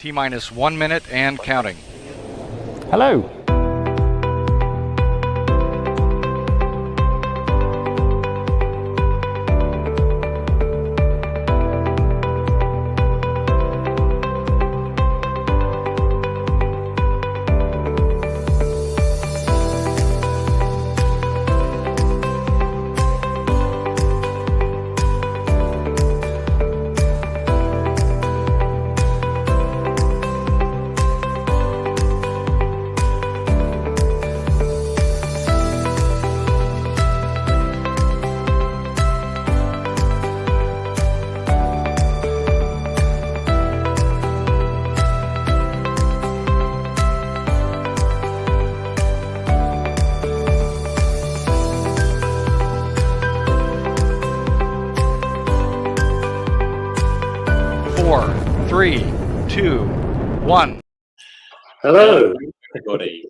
T-minus 1 minute and counting. Hello. Four, three, two, one. Hello, everybody.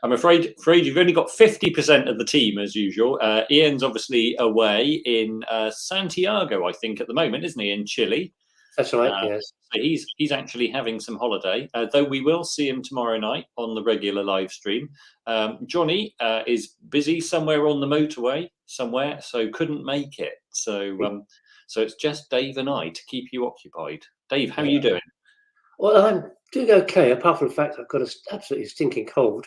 I'm afraid you've only got 50% of the team as usual. Ian's obviously away in Santiago, I think, at the moment, isn't he? In Chile. That's right. Yes. So he's actually having some holiday. Though we will see him tomorrow night on the regular live stream. Johnny is busy somewhere on the motorway somewhere, so couldn't make it. So it's just Dave and I to keep you occupied. Dave, how are you doing? Well, I'm doing okay, apart from the fact I've got an absolutely stinking cold.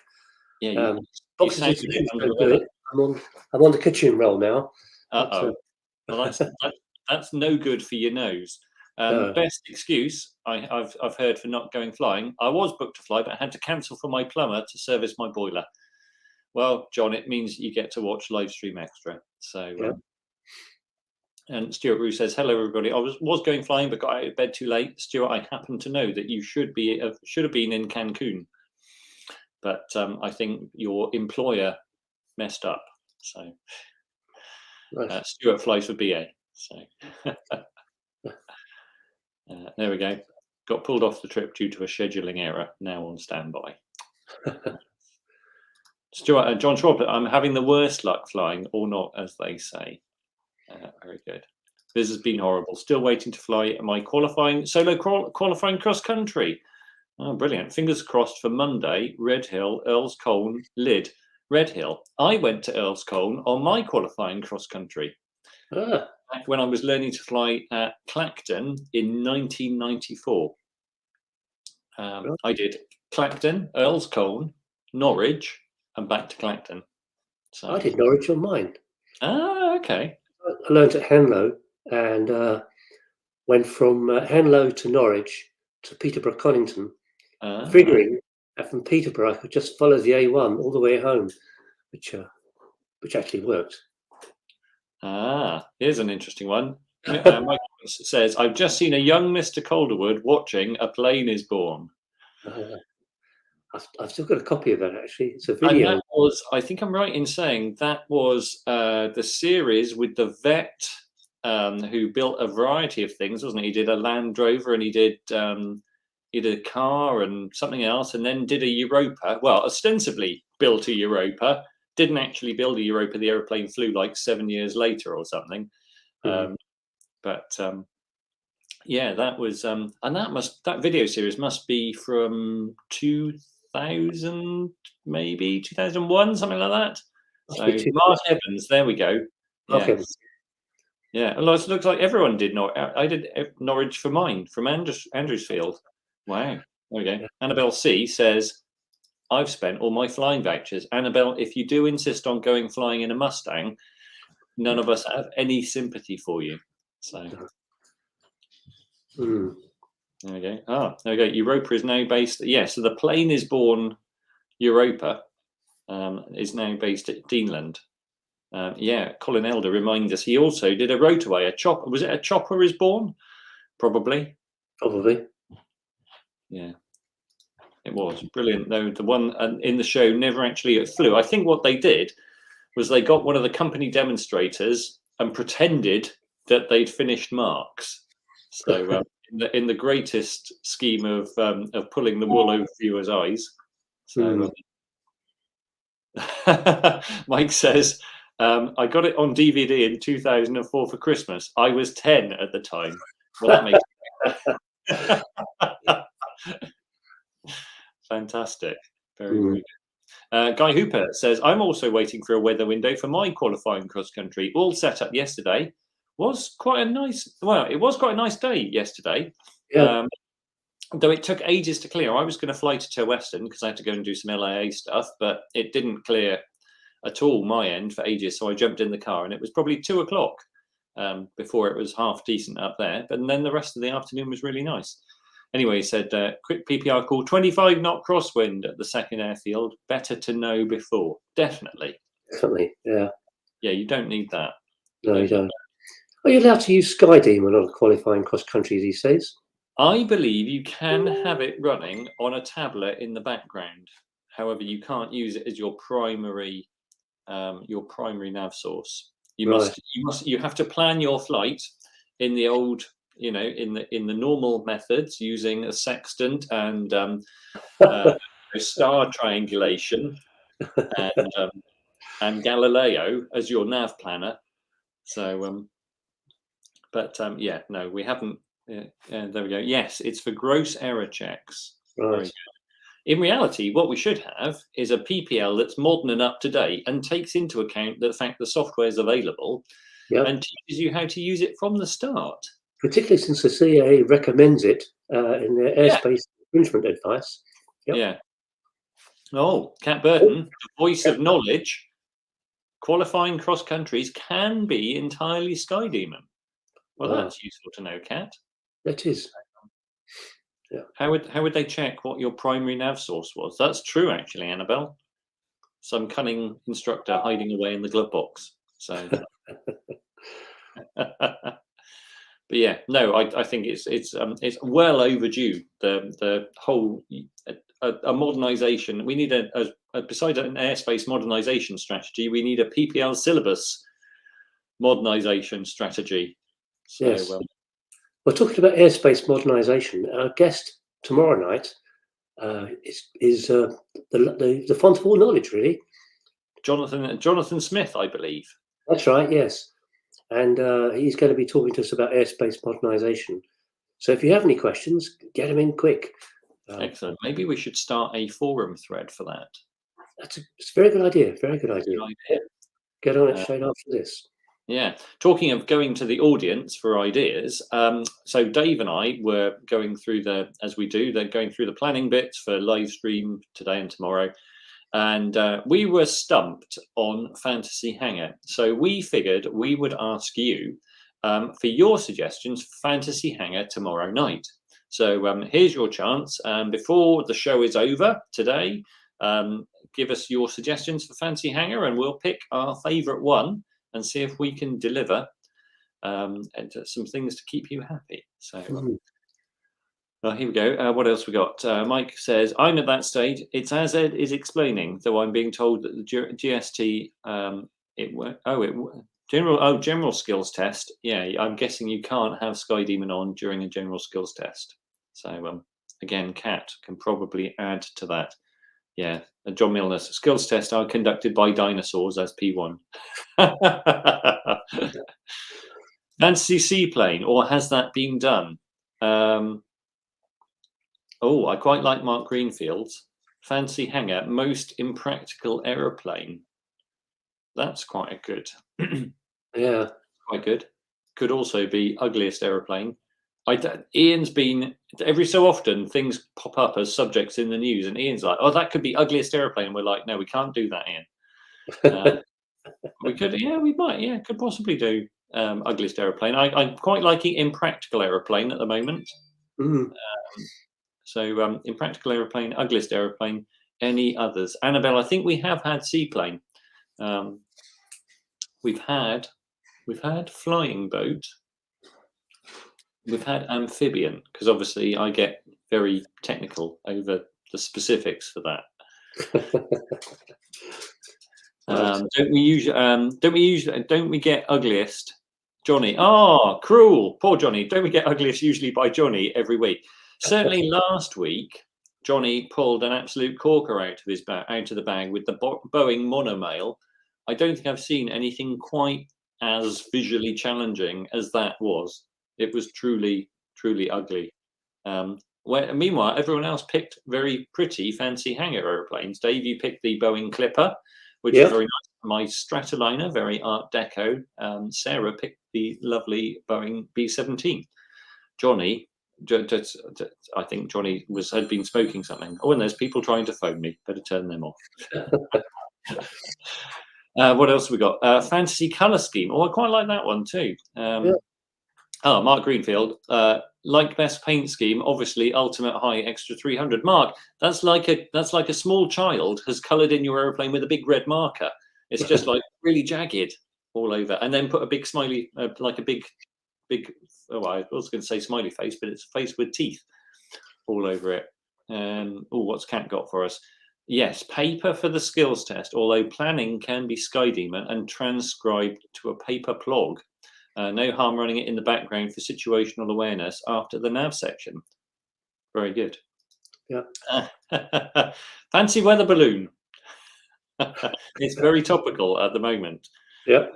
Yeah, boxes I'm on the kitchen roll now. Well, that's no good for your nose. Best excuse I've heard for not going flying. I was booked to fly, but I had to cancel for my plumber to service my boiler. Well, John, it means you get to watch Livestream Extra. So. Yeah. And Stuart Rue says, hello, everybody. I was going flying, but got out of bed too late. Stuart, I happen to know that you should have been in Cancun. But I think your employer messed up. So Nice. Stuart flies for BA. So there we go. Got pulled off the trip due to a scheduling error. Now on standby. Stuart, John Schwab, I'm having the worst luck flying, or not, as they say. Very good. This has been horrible. Still waiting to fly my solo qualifying cross country. Oh, brilliant. Fingers crossed for Monday. Red Hill, Earls Colne, Lyd. Red Hill. I went to Earls Colne on my qualifying cross country. Back when I was learning to fly at Clacton in 1994. I did Clacton, Earls Colne, Norwich, and back to Clacton. So I did Norwich on mine. Ah, okay. I learned at Hanlow and went from Hanlow to Norwich to Peterborough Conington, figuring that from Peterborough I could just follow the A1 all the way home, which actually worked. Here's an interesting one. Mike says, I've just seen a young Mr. Calderwood watching A Plane is Born. I've still got a copy of that, actually. It's a video. And that was, I think I'm right in saying, that was the series with the vet who built a variety of things, wasn't he? He did a Land Rover and he did a car and something else, and then did a Europa. Well, ostensibly built a Europa, didn't actually build a Europa. The aeroplane flew like 7 years later or something. Mm-hmm. Yeah, that was, and that video series must be from 2000, maybe 2001, something like that. So Mark Evans, there we go. Mark Evans. Yeah, well, it looks like everyone did I did Norwich for mine, from Andrewsfield. Wow, there we go. Yeah. Annabelle C says, I've spent all my flying vouchers. Annabelle, if you do insist on going flying in a Mustang, none of us have any sympathy for you. So there we go. There we go. Europa is now based. So the Plane is Born Europa is now based at Deanland. Colin Elder reminds us he also did a rotorway. Was it a Chopper is Born? Probably. Yeah, it was brilliant. Though the one in the show never actually flew. I think what they did was they got one of the company demonstrators and pretended that they'd finished marks. So in the greatest scheme of pulling the wool over viewers' eyes. So Mike says, I got it on DVD in 2004 for Christmas. I was 10 at the time. Well, that makes Fantastic. Very, very good. Guy Hooper says, I'm also waiting for a weather window for my qualifying cross country. All set up yesterday. It was quite a nice day yesterday. Yeah. Though it took ages to clear. I was going to fly to Western because I had to go and do some LAA stuff, but it didn't clear at all my end for ages. So I jumped in the car, and it was probably 2:00 before it was half decent up there. But then the rest of the afternoon was really nice. Anyway, he said, quick PPR call, 25 knot crosswind at the second airfield. Better to know before. Definitely. Definitely. Yeah. Yeah, you don't need that. No, you don't. Are you allowed to use Sky Demon on a qualifying cross country these days? I believe you can have it running on a tablet in the background. However, you can't use it as your primary nav source. You have to plan your flight in the old, in the normal methods, using a sextant and star triangulation and Galileo as your nav planner. So, no, we haven't. There we go. Yes, it's for gross error checks. Right. Very good. In reality, what we should have is a PPL that's modern and up to date and takes into account the fact the software is available and teaches you how to use it from the start. Particularly since the CAA recommends it in their airspace infringement advice. Yep. Yeah. Oh, Kat Burton, the voice of knowledge. Qualifying cross countries can be entirely Sky Demon. Well, that's useful to know, Kat. That is. Yeah. How would they check what your primary nav source was? That's true, actually, Annabelle. Some cunning instructor hiding away in the glove box. So, but yeah, no, I think it's well overdue. The whole a modernization. We need besides an airspace modernization strategy, we need a PPL syllabus modernization strategy. So, yes. Well, talking about airspace modernisation, our guest tomorrow night is the font of all knowledge, really. Jonathan Smith, I believe. That's right, yes. And he's going to be talking to us about airspace modernisation. So if you have any questions, get them in quick. Excellent. Maybe we should start a forum thread for that. It's a very good idea. Very good idea. Get on it straight after this. Yeah. Talking of going to the audience for ideas, so Dave and I were going through going through the planning bits for Livestream today and tomorrow. And we were stumped on Fantasy Hangar. So we figured we would ask you for your suggestions for Fantasy Hangar tomorrow night. So here's your chance. Before the show is over today, give us your suggestions for Fantasy Hangar and we'll pick our favourite one and see if we can deliver some things to keep you happy. So well, here we go. What else we got? Mike says, I'm at that stage. It's as Ed is explaining, though I'm being told that the GST, general skills test. Yeah, I'm guessing you can't have Sky Demon on during a general skills test. So again, Kat can probably add to that. Yeah, John Milner's skills tests are conducted by dinosaurs as P1. Fantasy seaplane, or has that been done? Oh, I quite like Mark Greenfield's Fantasy Hangar, most impractical aeroplane. That's quite a good. Yeah, quite good. Could also be ugliest aeroplane. Ian's been every so often things pop up as subjects in the news, and Ian's like, "Oh, that could be ugliest aeroplane." And we're like, "No, we can't do that, Ian." We could, we might, could possibly do ugliest aeroplane. I'm quite liking impractical aeroplane at the moment. So impractical aeroplane, ugliest aeroplane. Any others? Annabelle, I think we have had seaplane. We've had flying boat. We've had amphibian, because obviously I get very technical over the specifics for that. Don't we get ugliest? Johnny. Oh, cruel. Poor Johnny. Don't we get ugliest usually by Johnny every week? Certainly last week, Johnny pulled an absolute corker out of the bag with the Boeing monomail. I don't think I've seen anything quite as visually challenging as that was. It was truly, truly ugly. Meanwhile, everyone else picked very pretty, fancy hangar aeroplanes. Dave, you picked the Boeing Clipper, which is very nice. My Stratoliner, very Art Deco. Sarah picked the lovely Boeing B-17. Johnny, I think Johnny had been smoking something. Oh, and there's people trying to phone me. Better turn them off. What else have we got? Fantasy colour scheme. Oh, I quite like that one too. Oh, Mark Greenfield. Like best paint scheme, obviously ultimate high extra 300. Mark, that's like a small child has coloured in your aeroplane with a big red marker. It's just like really jagged all over, and then put a big smiley, like a big. Oh, I was going to say smiley face, but it's a face with teeth all over it. Oh, what's Cat got for us? Yes, paper for the skills test. Although planning can be Skydemon and transcribed to a paper plog. No harm running it in the background for situational awareness after the nav section. Very good. Yeah. Fancy weather balloon. It's very topical at the moment. Yeah.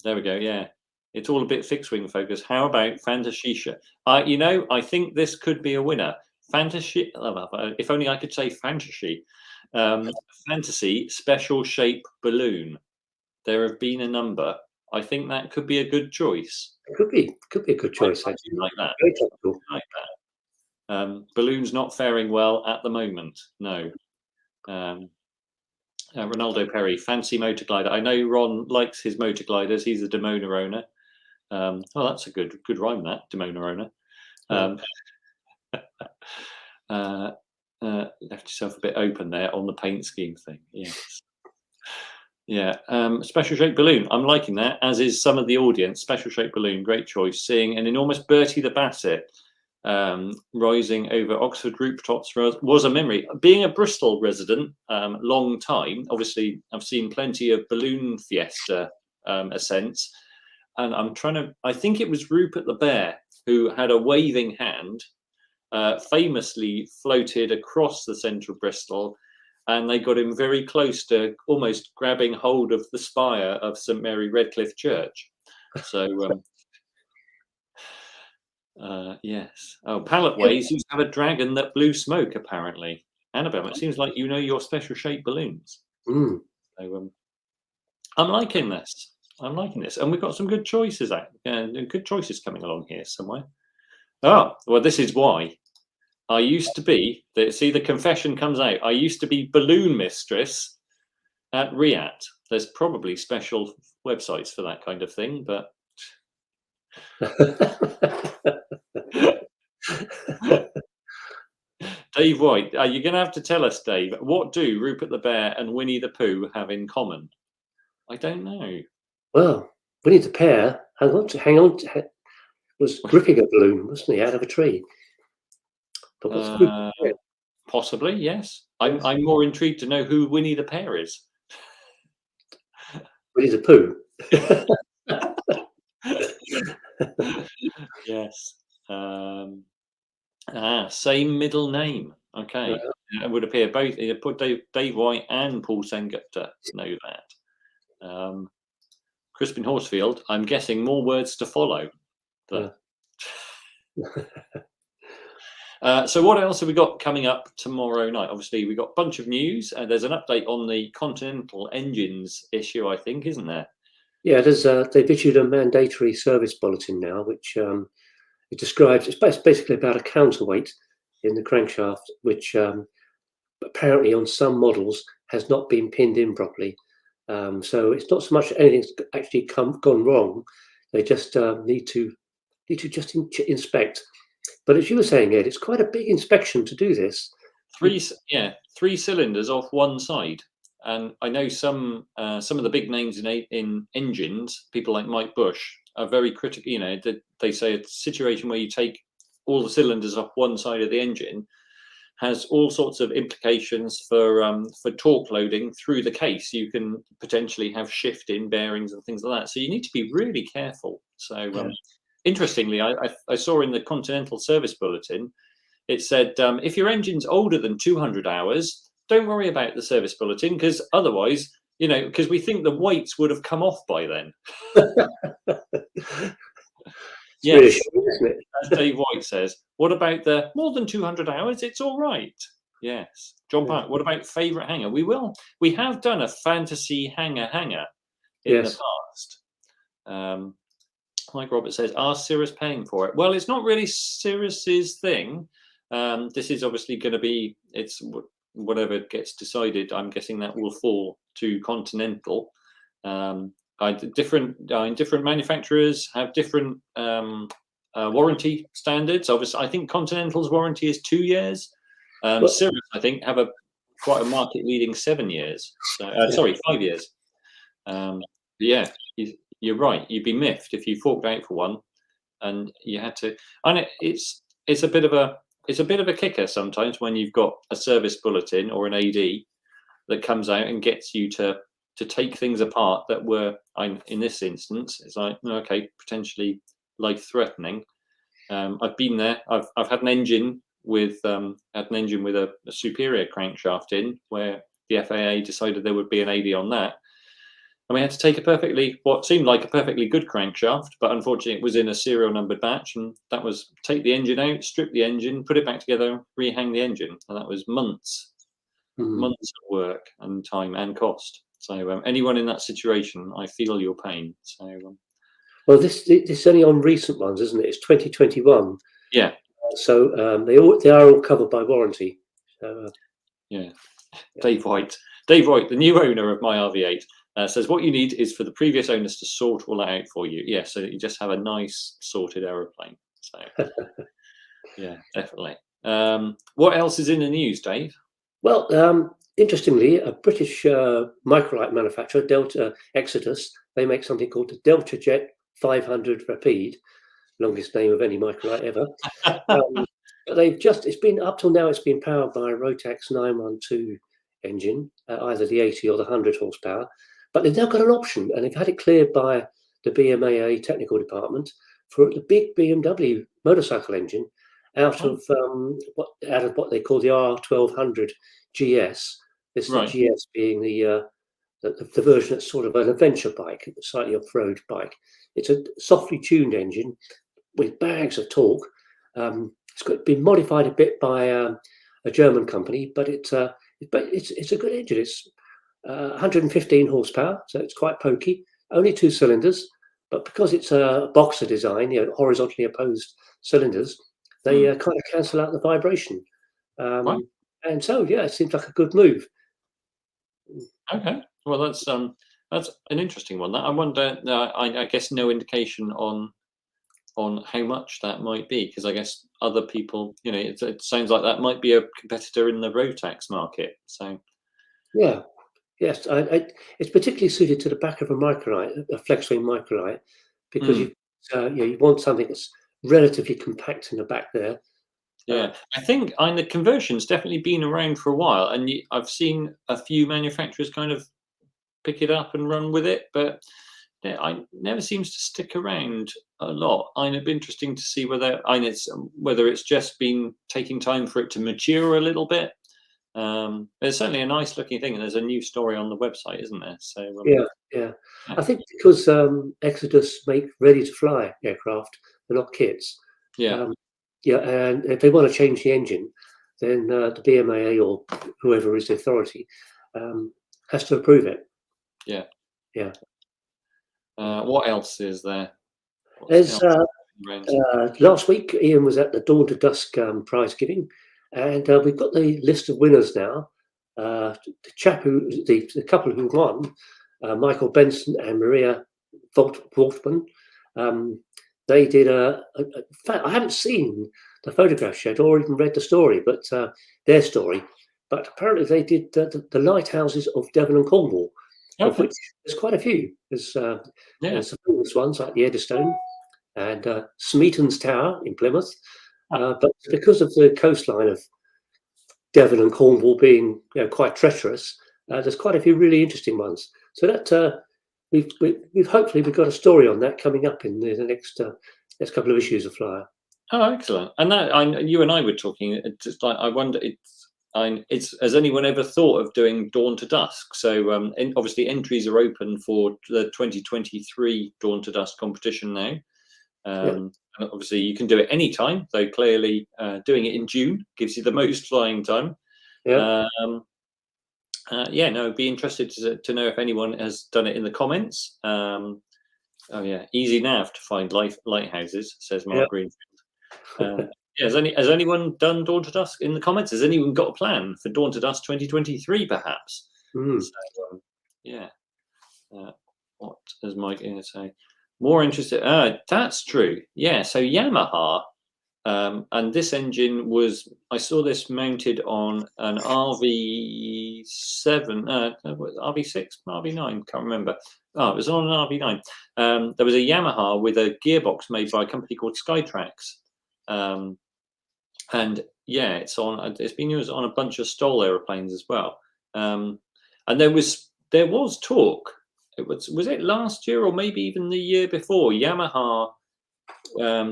There we go. Yeah. It's all a bit fixed wing focus. How about Fantasy? I think this could be a winner. Fantasy. If only I could say fantasy. Fantasy special shape balloon. There have been a number. I think that could be a good choice. It could be a good choice. I do like that. Very topical. I like that. Balloon's not faring well at the moment. No. Ronaldo Perry, fancy motor glider. I know Ron likes his motor gliders. He's a Demona owner. Oh, that's a good rhyme, that Demona owner. Left yourself a bit open there on the paint scheme thing. Yes. Yeah. Special shaped balloon. I'm liking that, as is some of the audience. Special shaped balloon, great choice. Seeing an enormous Bertie the Basset rising over Oxford rooftops was a memory. Being a Bristol resident, long time, obviously I've seen plenty of balloon fiesta ascents, and I think it was Rupert the Bear who had a waving hand, famously floated across the centre of Bristol, and they got him very close to almost grabbing hold of the spire of St Mary Redcliffe Church. So yes. Oh, Palletways used to have a dragon that blew smoke, apparently. Annabelle, it seems like you know your special shaped balloons. So, I'm liking this. And we've got some good choices, good choices coming along here somewhere. Oh, well, this is why. I used to be, see, the confession comes out. I used to be balloon mistress at Riat. There's probably special websites for that kind of thing, but Dave White, you're going to have to tell us, Dave, what do Rupert the Bear and Winnie the Pooh have in common? I don't know. Well, Winnie the Bear was gripping a balloon, wasn't he, out of a tree? But possibly, yes. I'm more intrigued to know who Winnie the Bear is. Winnie the Pooh. Yes. Same middle name. Okay. It would appear both. Put Dave White and Paul Sengupta know that. Crispin Horsfield, I'm guessing more words to follow. But... so what else have we got coming up tomorrow night? Obviously, we've got a bunch of news. There's an update on the Continental engines issue, I think, isn't there? Yeah, they've issued a mandatory service bulletin now, which it describes, it's basically about a counterweight in the crankshaft, which apparently on some models has not been pinned in properly. So it's not so much anything's actually gone wrong. They just need to just inspect. But as you were saying, Ed, it's quite a big inspection to do this. Three cylinders off one side. And I know some of the big names in engines, people like Mike Bush, are very critical. You know, they say a situation where you take all the cylinders off one side of the engine has all sorts of implications for torque loading through the case. You can potentially have shift in bearings and things like that. So you need to be really careful. So interestingly, I saw in the Continental Service Bulletin, it said if your engine's older than 200 hours, don't worry about the service bulletin, because otherwise, you know, because we think the weights would have come off by then. Yes, reassuring, isn't it? as Dave White says. What about the more than 200 hours? It's all right. Yes. John Park, what about favourite hanger? We have done a fantasy hanger in the past. Mike Roberts says, are Cirrus paying for it? Well, it's not really Cirrus's thing. This is obviously going to be, it's whatever gets decided. I'm guessing that will fall to Continental. Different manufacturers have different warranty standards. Obviously, I think Continental's warranty is 2 years. Cirrus, I think, have quite a market-leading 7 years. Sorry, 5 years. Yeah, you're right. You'd be miffed if you forked out for one, and you had to. And it's a bit of a kicker sometimes when you've got a service bulletin or an AD that comes out and gets you to take things apart that were, in this instance, it's like, okay, potentially life-threatening. I've been there. I've had an engine with a superior crankshaft in, where the FAA decided there would be an AD on that, and we had to take what seemed like a perfectly good crankshaft, but unfortunately it was in a serial numbered batch, and that was take the engine out, strip the engine, put it back together, rehang the engine, and that was months of work and time and cost. So anyone in that situation, I feel your pain. So well, this is only on recent ones, isn't it? It's 2021. Yeah. So they are all covered by warranty. So, yeah. Dave White, the new owner of my RV8, says what you need is for the previous owners to sort all that out for you. Yeah, so that you just have a nice sorted aeroplane. So yeah, definitely. What else is in the news, Dave? Well, interestingly, a British microlight manufacturer, Delta Exodus, they make something called the Delta Jet 500 Rapide, longest name of any microlight ever. But it's been up till now, it's been powered by a Rotax 912 engine, either the 80 or the 100 horsepower. But they've now got an option, and they've had it cleared by the BMAA technical department for the big BMW motorcycle engine out of what they call the R1200 GS. This is the GS being the version that's sort of an adventure bike, a slightly off-road bike. It's a softly tuned engine with bags of torque. It's been modified a bit by a German company, but it's a good engine. It's 115 horsepower, so it's quite pokey. Only 2 cylinders, but because it's a boxer design, horizontally opposed cylinders, they kind of cancel out the vibration. And so, yeah, it seems like a good move. Okay, well, that's an interesting one. I wonder. I guess no indication on how much that might be, because I guess other people, it sounds like that might be a competitor in the Rotax market. So, yeah. Yes, it's particularly suited to the back of a microlight, a flex-wing microlight, because you want something that's relatively compact in the back there. Yeah, I think the conversion's definitely been around for a while, and I've seen a few manufacturers kind of pick it up and run with it, but it never seems to stick around a lot. It'd be interesting to see whether it's just been taking time for it to mature a little bit. It's certainly a nice looking thing, and there's a new story on the website, isn't there? So yeah. I think because Exodus make ready to fly aircraft, they're not kits. And if they want to change the engine, then the BMAA or whoever is the authority has to approve it. Yeah. What else is there? There's last week Ian was at the Dawn to Dusk prize giving. And we've got the list of winners now. The couple who won, Michael Benson and Maria Voltman, they did in fact, I haven't seen the photographs yet or even read the story, but their story. But apparently they did the lighthouses of Devon and Cornwall, of which there's quite a few. There's some famous ones like the Eddystone and Smeaton's Tower in Plymouth. But because of the coastline of Devon and Cornwall being quite treacherous, there's quite a few really interesting ones. So that we've hopefully got a story on that coming up in the next couple of issues of Flyer. Oh, excellent! And that you and I were talking. Just like I wonder, has anyone ever thought of doing Dawn to Dusk? So obviously entries are open for the 2023 Dawn to Dusk competition now. And obviously, you can do it anytime. So clearly, doing it in June gives you the most flying time. Yeah. Yeah, no, I'd be interested to know if anyone has done it in the comments. Oh yeah, easy nav to find lighthouses, says Mark Greenfield. Yeah, has anyone done Dawn to Dusk in the comments? Has anyone got a plan for Dawn to Dusk 2023, perhaps? So, yeah. What is Mike going to say? More interested. That's true. Yeah. So Yamaha, and this engine was. I saw this mounted on an RV7, RV6, RV9. Can't remember. Oh, it was on an RV9. There was a Yamaha with a gearbox made by a company called Skytrax. And yeah, it's been used on a bunch of STOL aeroplanes as well. And there was talk. Was it last year or maybe even the year before? Yamaha.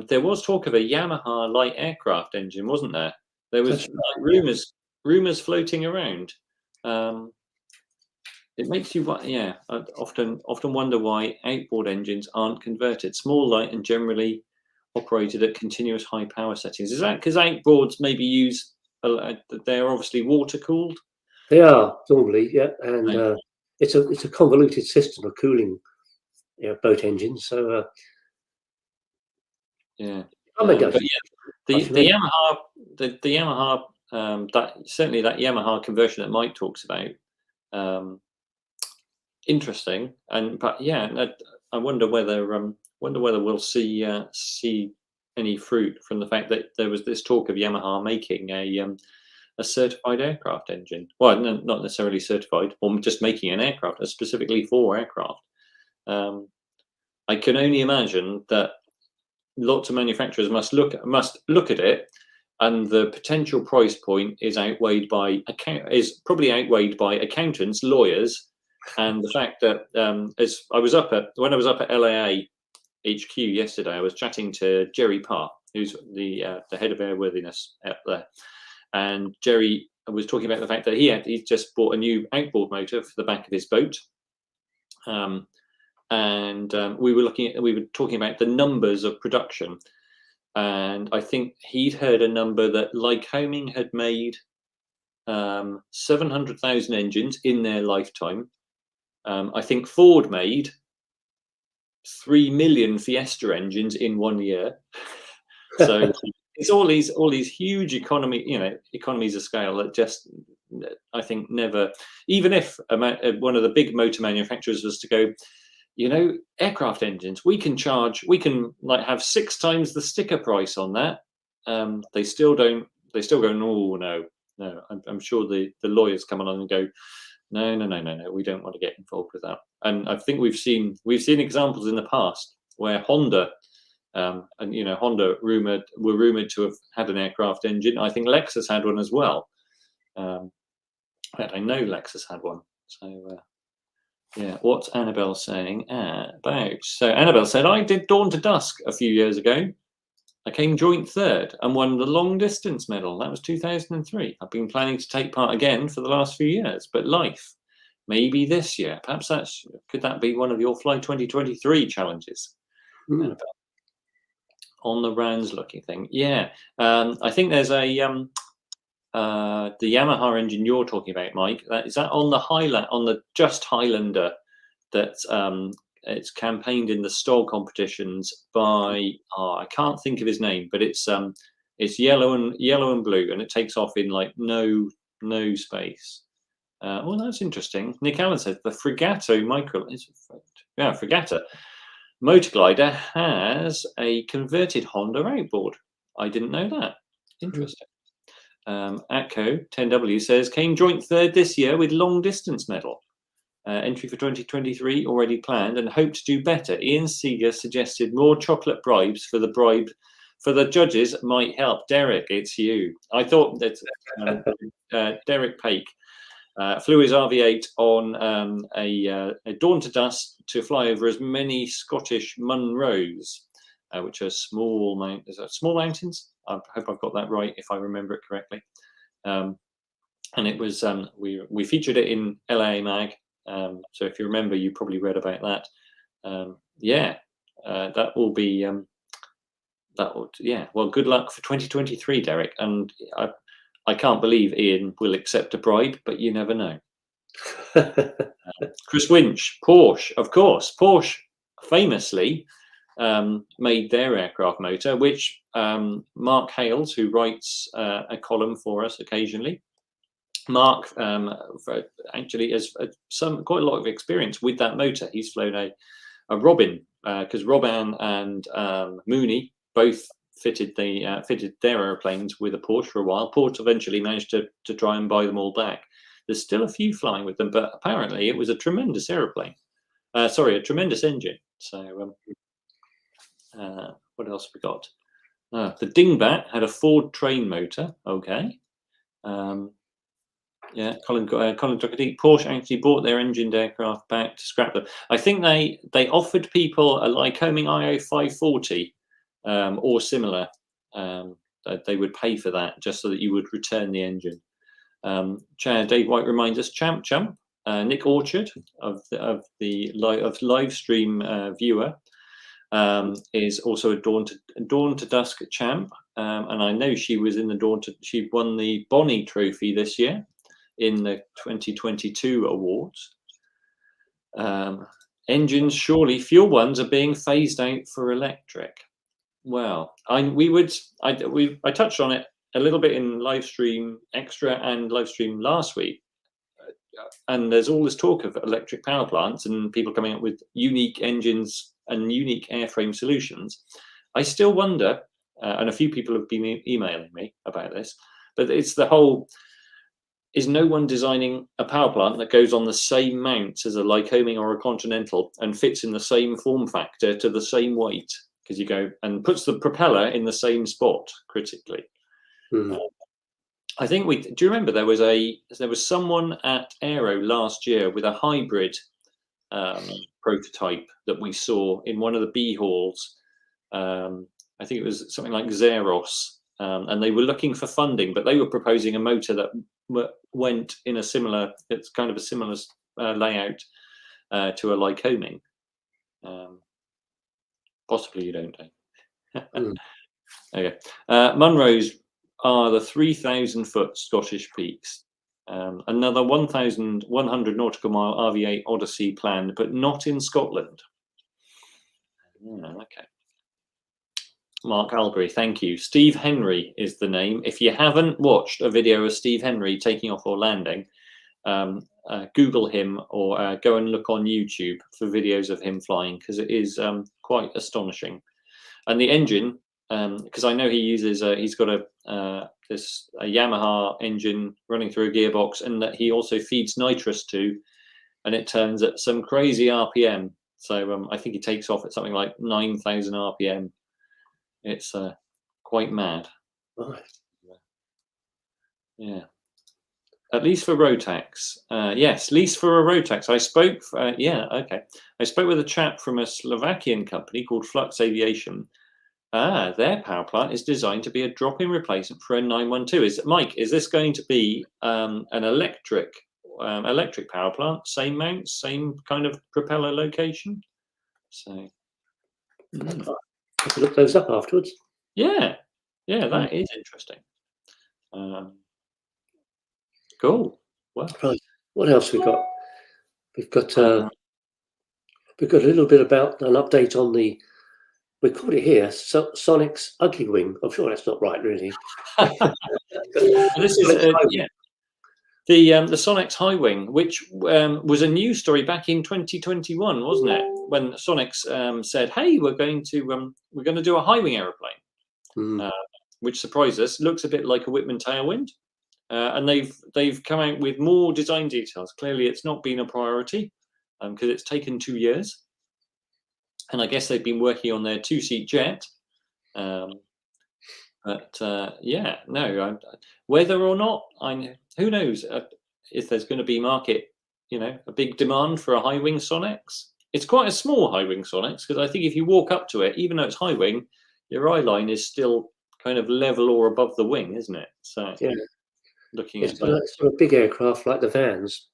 There was talk of a Yamaha light aircraft engine, wasn't there? There was rumors floating around. It makes you, yeah. I often wonder why outboard engines aren't converted. Small, light, and generally operated at continuous high power settings. Is that because outboards maybe use? They're obviously water cooled. They are normally, yeah, and it's a convoluted system of cooling, boat engines. So yeah, but yeah, the Yamaha, that certainly that Yamaha conversion that Mike talks about, interesting. But yeah, I wonder whether we'll see any fruit from the fact that there was this talk of Yamaha making a certified aircraft engine. Well, no, not necessarily certified, or just making an aircraft specifically for aircraft. I can only imagine that lots of manufacturers must look at it, and the potential price point is probably outweighed by accountants, lawyers, and the fact that when I was up at LAA HQ yesterday, I was chatting to Jerry Parr, who's the head of airworthiness out there, and Jerry was talking about the fact that he just bought a new outboard motor for the back of his boat, and we were talking about the numbers of production, and I think he'd heard a number that Lycoming had made 700,000 engines in their lifetime. I think Ford made 3 million Fiesta engines in 1 year. So it's all these huge economies of scale that just, I think, never, even if one of the big motor manufacturers was to go, aircraft engines, we can have 6 times the sticker price on that. They still go, oh no. I'm sure the lawyers come along and go, no, we don't want to get involved with that. And I think we've seen examples in the past where Honda, Honda were rumored to have had an aircraft engine. I think Lexus had one as well. I know Lexus had one. So yeah, what's Annabelle saying about? So Annabelle said, I did Dawn to Dusk a few years ago. I came joint third and won the long distance medal. That was 2003. I've been planning to take part again for the last few years, but life, maybe this year. Perhaps could that be one of your Fly 2023 challenges? Annabelle. On the rounds looking thing. Yeah. I think there's the Yamaha engine you're talking about, Mike. Is that on the Just Highlander that it's campaigned in the STOL competitions by I can't think of his name, but it's yellow and blue, and it takes off in like no space. Well, that's interesting. Nick Allen says the Fregato Fregato motor glider has a converted Honda outboard. I didn't know that. Interesting. Atco 10W says came joint third this year with long distance medal. Entry for 2023 already planned and hope to do better. Ian Seeger suggested more chocolate bribes for the judges might help. Derek, it's you. I thought that Derek Pake flew his RV8 on a Dawn to Dusk to fly over as many Scottish Munros, which are small mountains. I hope I've got that right if I remember it correctly. And it was we featured it in LA Mag. So if you remember, you probably read about that. That will be that would, yeah. Well, good luck for 2023, Derek. And I can't believe Ian will accept a bribe, but you never know. Chris Winch, Porsche, of course. Porsche famously made their aircraft motor, which Mark Hales, who writes a column for us occasionally, Mark actually has quite a lot of experience with that motor. He's flown a Robin, because Robin and Mooney both fitted their airplanes with a Porsche for a while. Porsche eventually managed to try and buy them all back. There's still a few flying with them, but apparently it was a tremendous aeroplane. Sorry, a tremendous engine. So what else we got? The Dingbat had a Ford train motor. Okay. Yeah, Colin Doherty. Porsche actually bought their engined aircraft back to scrap them. I think they offered people a Lycoming IO 540 or similar. That they would pay for that just so that you would return the engine. Dave White reminds us, Champ, Nick Orchard of Livestream viewer is also a Dawn to Dusk champ, and I know she was in the she won the Bonnie Trophy this year in the 2022 awards. Engines, surely fuel ones are being phased out for electric. Well, I touched on it a little bit in Livestream Extra and Livestream last week, and there's all this talk of electric power plants and people coming up with unique engines and unique airframe solutions. I still wonder, and a few people have been emailing me about this, but it's the whole, is no one designing a power plant that goes on the same mounts as a Lycoming or a Continental and fits in the same form factor to the same weight? Because you go and puts the propeller in the same spot critically. I think do you remember there was someone at Aero last year with a hybrid prototype that we saw in one of the B halls. I think it was something like Xeros, and they were looking for funding, but they were proposing a motor that went in it's kind of a similar layout to a Lycoming. Possibly you don't know. Okay. Munros are the 3,000-foot Scottish peaks. Another 1,100 nautical mile RV8 Odyssey planned, but not in Scotland. Okay. Mark Albury, thank you. Steve Henry is the name. If you haven't watched a video of Steve Henry taking off or landing, Google him or go and look on YouTube for videos of him flying, because it is quite astonishing. And the engine, because I know he uses, he's got a Yamaha engine running through a gearbox, and that he also feeds nitrous to, and it turns at some crazy RPM. So I think he takes off at something like 9,000 RPM. It's quite mad. Right. Yeah. At least for Rotax. Yes, lease for a Rotax. I spoke, I spoke with a chap from a Slovakian company called Flux Aviation. Their power plant is designed to be a drop-in replacement for a 912. Mike, is this going to be an electric power plant? Same mount, same kind of propeller location? So I could look those up afterwards. Yeah, that is interesting. Cool. Well, right. What else we got? We've got a little bit about an update on the. We called it here Sonic's Ugly Wing. I'm sure that's not right, really. This is the Sonic's High Wing, which was a news story back in 2021, wasn't it? When Sonic's said, "Hey, we're going to do a high wing aeroplane," which surprised us. Looks a bit like a Whitman Tailwind, and they've come out with more design details. Clearly, it's not been a priority because it's taken 2 years, and I guess they've been working on their 2-seat jet. Whether or not, who knows if there's going to be market, a big demand for a high wing Sonex. It's quite a small high wing Sonex, because I think if you walk up to it, even though it's high wing, your eye line is still kind of level or above the wing, isn't it? So yeah, looking it's at not a big aircraft like the vans.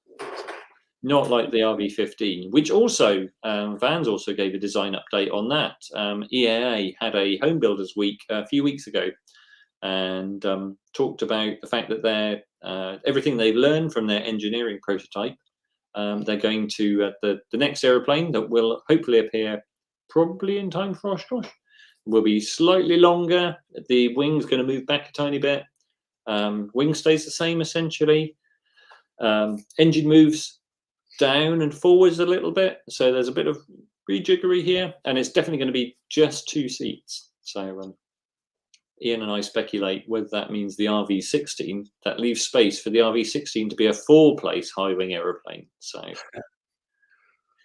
Not like the RV15, which also Vans also gave a design update on that. EAA had a home builders week a few weeks ago, and talked about the fact that they're everything they've learned from their engineering prototype. They're going to the next aeroplane that will hopefully appear probably in time for Oshkosh will be slightly longer. The wing's going to move back a tiny bit. Wing stays the same essentially. Engine moves down and forwards a little bit, so there's a bit of rejiggery here, and it's definitely going to be just 2 seats. So Ian and I speculate whether that means the RV16, that leaves space for the RV16 to be a 4-place high wing aeroplane. So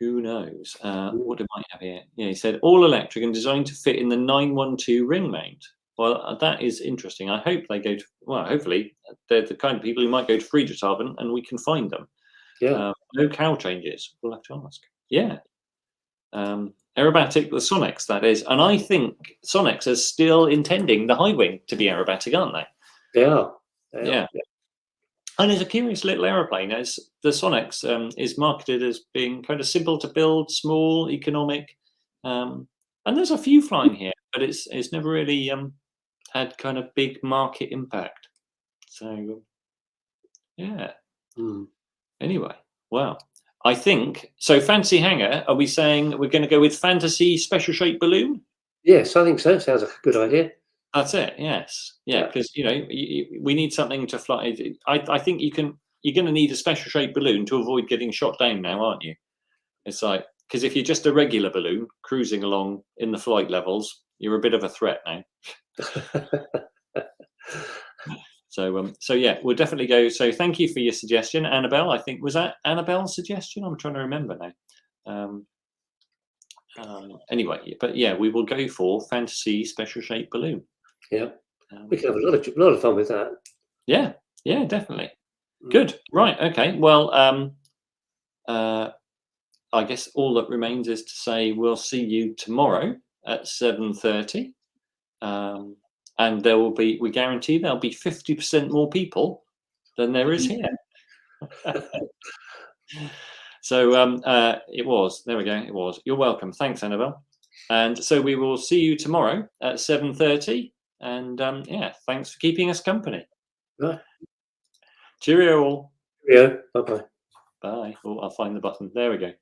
who knows? What do I have here? Yeah, he said all electric and designed to fit in the 912 ring mount. Well, that is interesting. I hope they go to, well, hopefully they're the kind of people who might go to Friedrichshafen and we can find them. Yeah. No cow changes. We'll have to ask. Yeah. Aerobatic, the Sonex, that is. And I think Sonex is still intending the high wing to be aerobatic, aren't they? They are. Yeah. And it's a curious little aeroplane. As the Sonex is marketed as being kind of simple to build, small, economic. And there's a few flying here, but it's never really had kind of big market impact. So, yeah. Anyway, well, I think so. Fancy hangar. Are we saying we're going to go with fantasy special shape balloon? Yes, I think so. Sounds like a good idea. That's it. Yes. Yeah. Because we need something to fly. I think you're going to need a special shaped balloon to avoid getting shot down now, aren't you? It's like, because if you're just a regular balloon cruising along in the flight levels, you're a bit of a threat now. So yeah, we'll definitely go. So thank you for your suggestion, Annabelle. I think was that Annabelle's suggestion? I'm trying to remember now. Anyway, but yeah, we will go for fantasy special shaped balloon. Yeah, we can have a lot of fun with that. Yeah, definitely. Good. Right. Okay. Well, I guess all that remains is to say we'll see you tomorrow at 7:30. And there will be, we guarantee there'll be 50% more people than there is here. So it was, there we go, it was. You're welcome. Thanks, Annabelle. And so we will see you tomorrow at 7:30. And yeah, thanks for keeping us company. Right. Cheerio all. Cheerio. Bye-bye. Bye. Oh, I'll find the button. There we go.